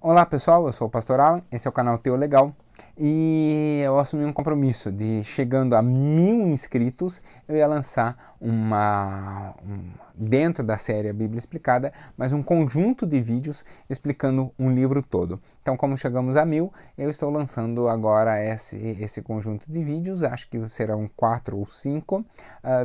Olá pessoal, eu sou o Pastor Alan, esse é o canal Teu Legal e eu assumi um compromisso de, chegando a 1000 inscritos, eu ia lançar dentro da série A Bíblia Explicada, mas um conjunto de vídeos explicando um livro todo. Então, como chegamos a 1000, eu estou lançando agora esse conjunto de vídeos, acho que serão 4 ou 5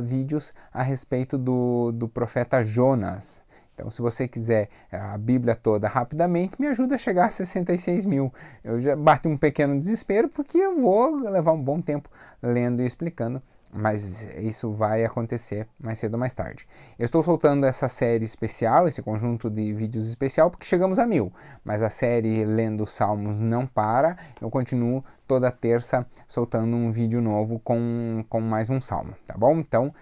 vídeos a respeito do profeta Jonas. Então, se você quiser a Bíblia toda rapidamente, me ajuda a chegar a 66 mil. Eu já bati um pequeno desespero porque eu vou levar um bom tempo lendo e explicando, mas isso vai acontecer mais cedo ou mais tarde. Eu estou soltando essa série especial, esse conjunto de vídeos especial, porque chegamos a 1000, mas a série Lendo Salmos não para, eu continuo toda terça soltando um vídeo novo com mais um salmo, tá bom? Então,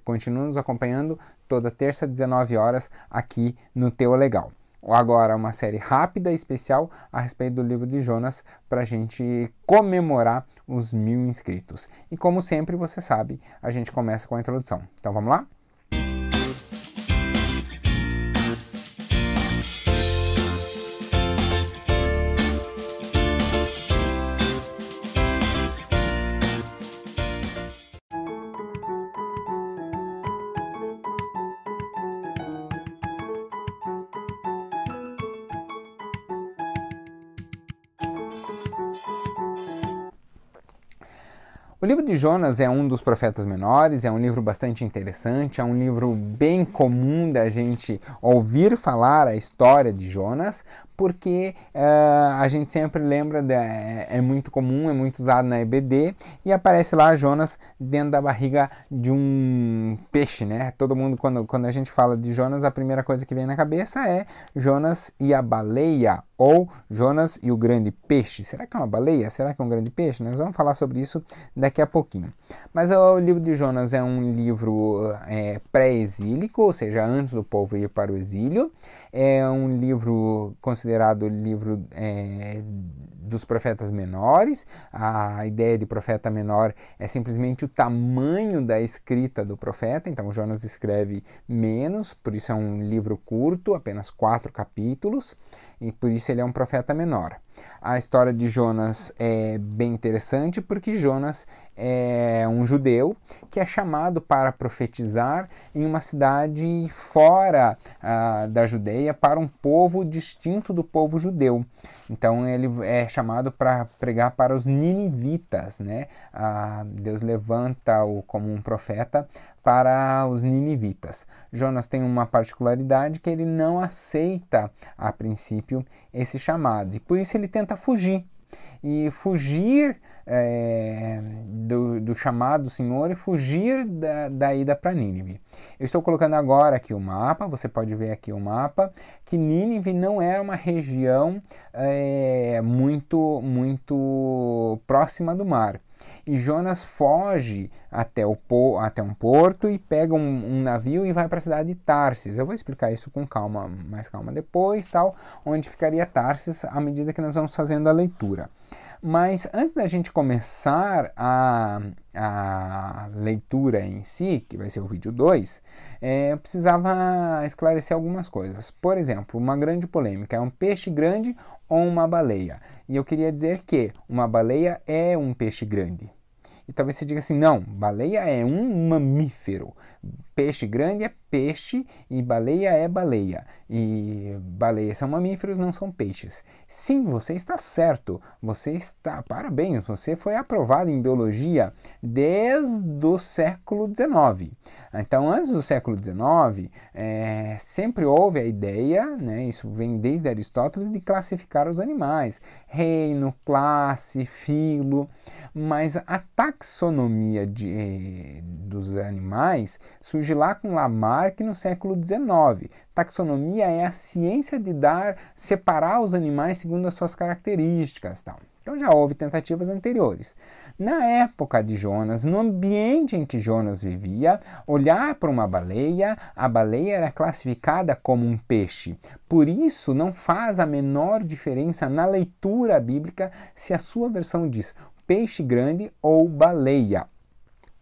continue nos acompanhando toda terça, 19 horas, aqui no Teu Legal. Agora uma série rápida e especial a respeito do livro de Jonas para a gente comemorar os 1000 inscritos. E como sempre, você sabe, a gente começa com a introdução. Então vamos lá? O livro de Jonas é um dos profetas menores, é um livro bastante interessante, é um livro bem comum da gente ouvir falar a história de Jonas, porque a gente sempre lembra, é muito comum, é muito usado na EBD, e aparece lá Jonas dentro da barriga de um peixe, né? Todo mundo, quando a gente fala de Jonas, a primeira coisa que vem na cabeça é Jonas e a baleia, ou Jonas e o grande peixe. Será que é uma baleia? Será que é um grande peixe? Nós vamos falar sobre isso daqui a pouquinho. Mas o livro de Jonas é um livro pré-exílico, ou seja, antes do povo ir para o exílio. É um livro considerado livro dos profetas menores. A ideia de profeta menor é simplesmente o tamanho da escrita do profeta. Então, Jonas escreve menos, por isso é um livro curto, apenas 4 capítulos, e por isso ele é um profeta menor. A história de Jonas é bem interessante porque Jonas é um judeu que é chamado para profetizar em uma cidade fora da Judeia para um povo distinto do povo judeu. Então ele é chamado para pregar para os ninivitas, né? Deus levanta-o como um profeta para os ninivitas. Jonas tem uma particularidade que ele não aceita a princípio esse chamado e por isso ele tenta fugir. E fugir do chamado do Senhor e fugir da ida para Nínive. Eu estou colocando agora aqui o mapa, você pode ver aqui o mapa, que Nínive não é uma região muito próxima do mar. E Jonas foge até um porto e pega um navio e vai para a cidade de Tarsis. Eu vou explicar isso com mais calma depois, onde ficaria Tarsis à medida que nós vamos fazendo a leitura. Mas antes da gente começar a leitura em si, que vai ser o vídeo 2, eu precisava esclarecer algumas coisas. Por exemplo, uma grande polêmica, é um peixe grande ou uma baleia? E eu queria dizer que uma baleia é um peixe grande. E talvez você diga assim, não, baleia é um mamífero. Peixe grande é peixe e baleia é baleia. E baleias são mamíferos, não são peixes. Sim, você está certo. Parabéns, você foi aprovado em biologia desde o século XIX. Então, antes do século XIX, sempre houve a ideia, né, isso vem desde Aristóteles, de classificar os animais. Reino, classe, filo. Mas a taxonomia dos animais surge lá com Lamarck no século XIX. Taxonomia é a ciência de separar os animais segundo as suas características, tal. Então já houve tentativas anteriores. Na época de Jonas, no ambiente em que Jonas vivia, olhar para uma baleia, a baleia era classificada como um peixe. Por isso não faz a menor diferença na leitura bíblica se a sua versão diz peixe grande ou baleia.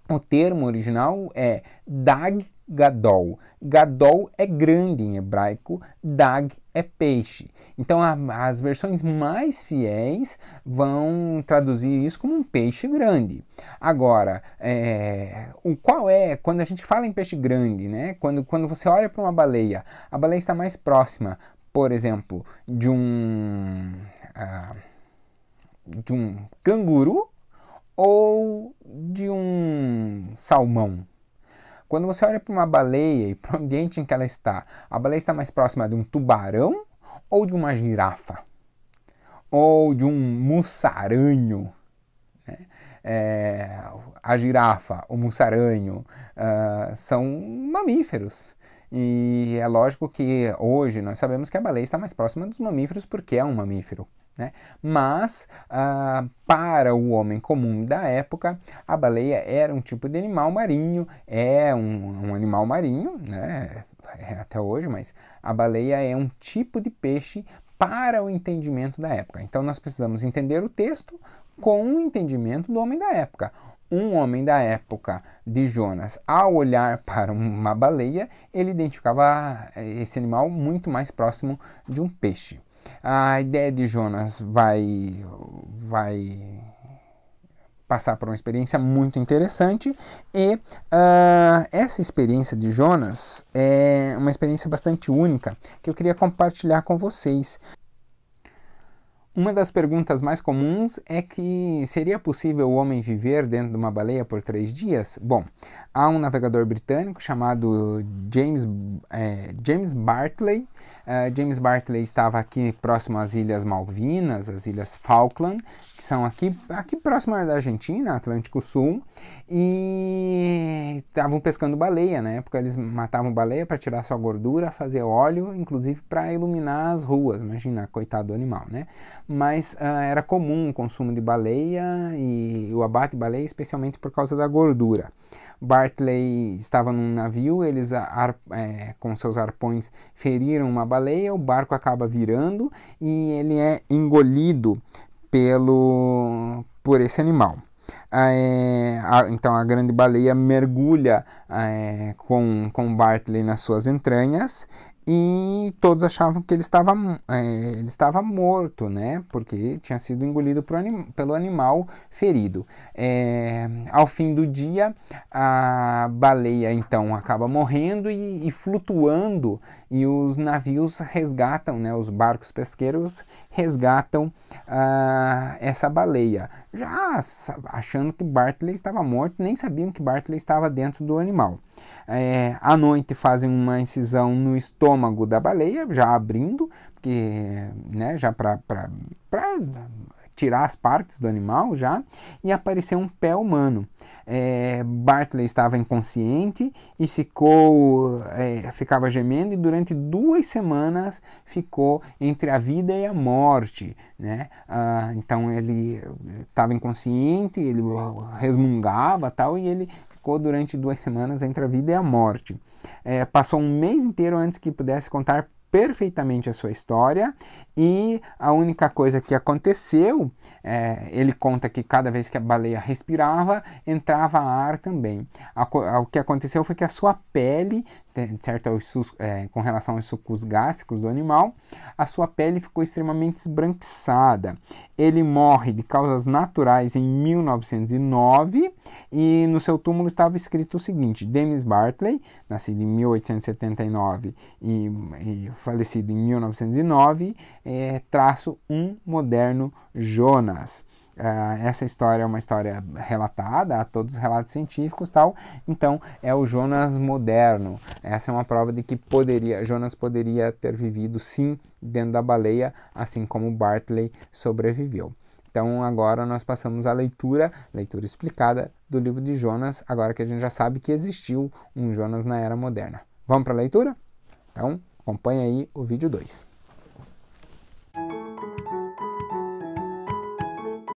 O termo original é Dag Gadol. Gadol é grande em hebraico, Dag é peixe. Então as versões mais fiéis vão traduzir isso como um peixe grande. Agora, quando a gente fala em peixe grande, né? Quando você olha para uma baleia, a baleia está mais próxima, por exemplo, de um canguru ou de um salmão. Quando você olha para uma baleia e para o ambiente em que ela está, a baleia está mais próxima de um tubarão ou de uma girafa? Ou de um mussaranho? A girafa, o mussaranho, são mamíferos. E é lógico que hoje nós sabemos que a baleia está mais próxima dos mamíferos porque é um mamífero, né? Mas para o homem comum da época, a baleia era um tipo de animal marinho, é um animal marinho, né? Até hoje, mas a baleia é um tipo de peixe para o entendimento da época. Então nós precisamos entender o texto com o entendimento do homem da época. Um homem da época de Jonas, ao olhar para uma baleia, ele identificava esse animal muito mais próximo de um peixe. A ideia de Jonas vai passar por uma experiência muito interessante e essa experiência de Jonas é uma experiência bastante única que eu queria compartilhar com vocês. Uma das perguntas mais comuns é que seria possível o homem viver dentro de uma baleia por 3 dias? Bom, há um navegador britânico chamado James Bartley. James Bartley estava aqui próximo às Ilhas Malvinas, as Ilhas Falkland, que são aqui próximo da Argentina, Atlântico Sul, e estavam pescando baleia. Na época eles matavam baleia para tirar sua gordura, fazer óleo, inclusive para iluminar as ruas. Imagina, coitado do animal, né? Mas era comum o consumo de baleia e o abate de baleia, especialmente por causa da gordura. Bartley estava num navio, eles com seus arpões feriram uma baleia, o barco acaba virando e ele é engolido por esse animal. Então a grande baleia mergulha com Bartley nas suas entranhas e todos achavam que ele estava morto, né? Porque tinha sido engolido pelo animal ferido. Ao fim do dia, a baleia então acaba morrendo e flutuando, e os navios resgatam, né? Os barcos pesqueiros resgatam essa baleia, já achando que Bartley estava morto, nem sabiam que Bartley estava dentro do animal. À noite fazem uma incisão no estômago da baleia, já abrindo, porque, né, já para tirar as partes do animal já, e apareceu um pé humano. Bartley estava inconsciente e ficava gemendo, e durante 2 semanas ficou entre a vida e a morte, né? Então ele estava inconsciente, ele resmungava tal, e ele ficou durante 2 semanas entre a vida e a morte. Passou um mês inteiro antes que pudesse contar perfeitamente a sua história, e a única coisa que aconteceu, ele conta que cada vez que a baleia respirava, entrava ar também. O que aconteceu foi que a sua pele, certo, com relação aos sucos gástricos do animal, a sua pele ficou extremamente esbranquiçada. Ele morre de causas naturais em 1909 e no seu túmulo estava escrito o seguinte: James Bartley, nascido em 1879 e falecido em 1909, traço um moderno Jonas. Essa história é uma história relatada a todos os relatos científicos, tal. Então é o Jonas moderno. Essa é uma prova de que Jonas poderia ter vivido sim dentro da baleia, assim como Bartley sobreviveu. Então agora nós passamos à leitura explicada do livro de Jonas, agora que a gente já sabe que existiu um Jonas na era moderna. Vamos para a leitura? Então acompanha aí o vídeo 2.